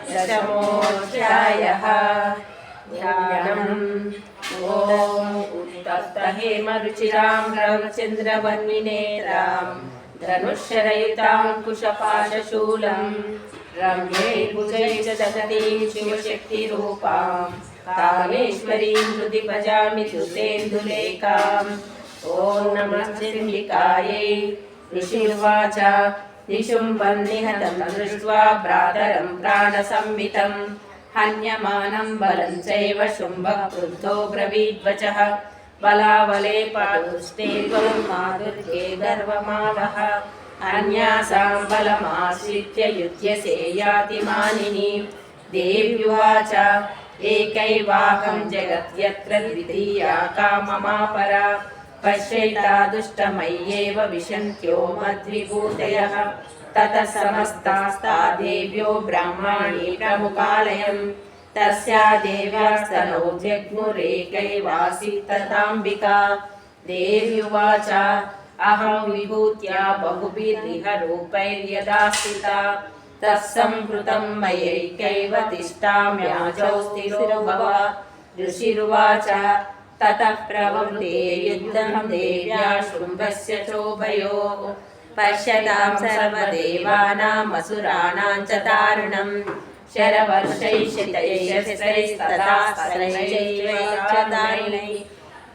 दशमोऽध्यायः। ध्यानम्। ॐ उत्तप्तहेमरुचिरां रविचन्द्रवह्निनेत्रां धनुश्शरयुताङ्कुशपाशशूलं रम्ये भुजैः जगतीं शिवशक्तिरूपां कामेश्वरीं हृदि भजामि धृतेन्दुलेखाम्। ॐ नमः चण्डिकायै। ऋषिर्वाच निशुम्भं निहतं दृष्ट्वा भ्रातरं प्राणसंवितं हन्यमानं बलं चैव शुम्भः क्रुद्धो ब्रवीद्वचः बलावले पादुष्टे माधुर्ये गर्वमावह अन्यासां बलमाश्रित्य युध्यसे याति मानिनी। देव्युवाच एकैवाहं जगत्यत्र द्वितीया का ममापरा पश्यैता दुष्टमय्येव विशन्त्यो मद्विभूतयः। ततः समस्तास्ता देव्यो ब्राह्मणी प्रमुखालयम् तस्या देव्यास्तनौ जग्मुरेकैवासीत् तथाम्बिका। देव्युवाच अहं विभूत्या बहुभिरिह रूपैर्यदा स्थिता तत्सम्भृतं मयैकैव तिष्ठाम्याजौ स्थिरो भव। ऋषिरुवाच ततः प्रवृत्ते युद्धं देव्या शुम्भस्य चोभयोः पश्यतां सर्वदेवानामसुराणां च दारुणं शरवर्षैश्चितैश्चैस्तदास्त्रैश्चैव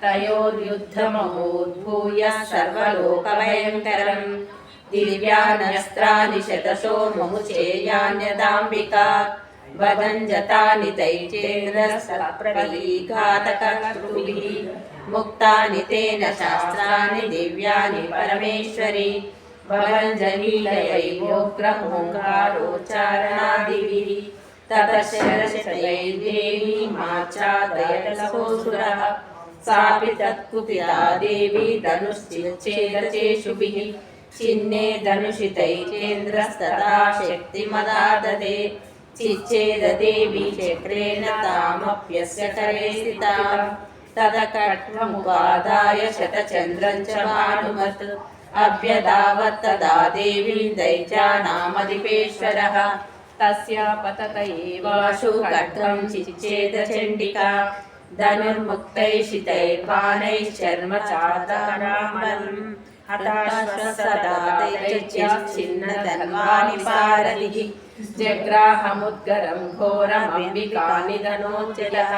तयोर्युद्धमहोद्भूय सर्वलोकभयङ्करं दिव्यानस्त्राणि शतशो मुमुचेयान्यदाम्बिका वदञ्जतानि तैश्चेन्द्रसप्रलीघातकर्तृभिः मुक्तानि तेन शास्त्राणि दिव्यानि परमेश्वरि भवञ्जलीलयैवोग्रहोङ्कारोच्चारणादिभिः ततः शरशतैर्देवी माचादयतसोऽसुरः सापि तत्कुपिता देवी धनुश्चिच्छेदचेषुभिः छिन्ने धनुषि तैश्चेन्द्रस्तथा शक्तिमदाददे चिच्छेद देवी चक्रेण तामप्यस्य करे स्थितां ततः खड्गमुपादाय शतचन्द्रं च भानुमत् अभ्यधावत् तदा देवीं दैत्यानामधिपेश्वरः तस्या पतत एवाशु खड्गं चिच्छेद चण्डिका धनुर्मुक्तैषितैर्बाणैश्चर्म चातरामरम् हताश्वसदा दैत्यश्चिन्नधन्वानि पारदिः जग्राहमुद्गरं घोरमम्बिकानिधनोज्जलः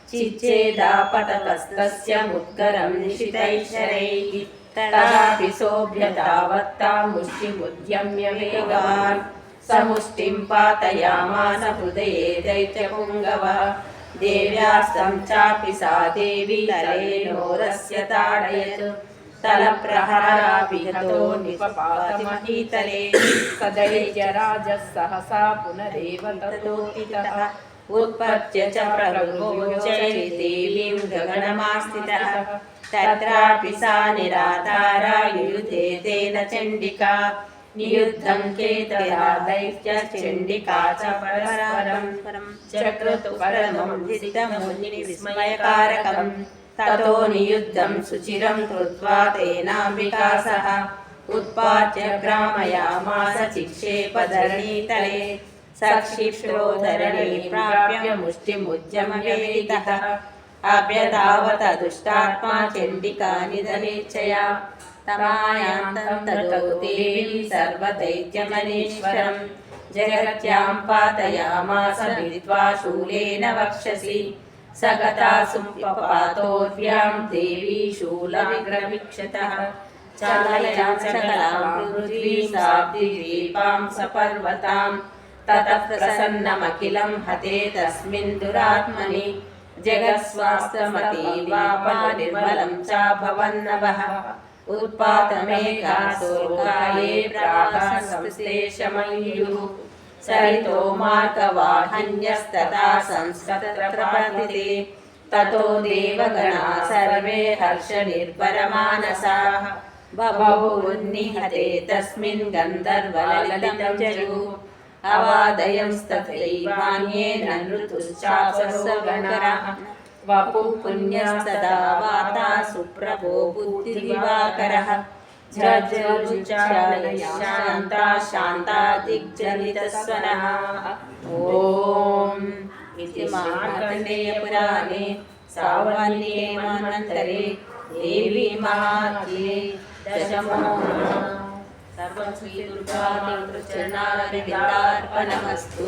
चिच्छेदापततस्तस्य मुद्गरं निशितैश्चरैः तदापि सोऽभ्यधावत्तां मुष्टिमुद्यम्य वेगान् समुष्टिं पातयामास हृदये दैत्यपुङ्गवः देव्यास्तं चापि सा देवी तलेनोरस्य ताडयत् तलप्रहारापि हतो निपपातमहीतले सदैत्यराजः सहसा पुनरेव ततोत्थितः उत्पत्य च प्रगृहोच्चैर्देवीं गगनमास्थितः तत्रापि सा निराधारा युयुधे तेन चण्डिका नियुद्धं केतया दैत्यश्चण्डिका च परस्परं चक्रतु परमं विस्मयकारकम् ततो नियुद्धं सुचिरं कृत्वा तेनाम्बिका सह उत्पात्य ग्रामयामास चिक्षेपधरणीतले सक्षिप्रो धरणी प्राप्य मुष्टिमुद्यम्यवेदितः अभ्यधावत दुष्टात्मा चण्डिका निधनेच्छया तमायान्तं ततो देवी सर्वदैत्यमनीश्वरं जगत्यां पातयामास भित्त्वा शूलेन वक्षसि सगता सुपपातोर्व्यां देवी शूलविग्रवीक्षतः चालयां सकलां पृथ्वीं साब्धिद्वीपां सपर्वतां ततः प्रसन्नमखिलं हते तस्मिन् दुरात्मनि जगत्स्वास्थ्यमतीवापा निर्मलं चाभवन्नभः उत्पातमेकासोर्गाये प्रागासंश्लेषमयुः सरितो मार्गवाहन्यस्तथा संस्तत्रपतिते ततो देवगणा सर्वे हर्षनिर्भरमानसाः बभूवुन्निहते तस्मिन् गन्धर्वललितं जगुः अवादयंस्तथैवान्ये नृतुश्चापसगणाः वपुः पुण्यस्तदा वाता सुप्रभो बुद्धिदिवाकरः शान्ता शान्ता दिग्जनितस्वनः। ॐ इति मार्कण्डेयपुराणे सावर्णिके मन्वन्तरे देवी महात्म्ये दशमो सर्वं श्रीदुर्गादेवी चरणारविन्दार्पणमस्तु।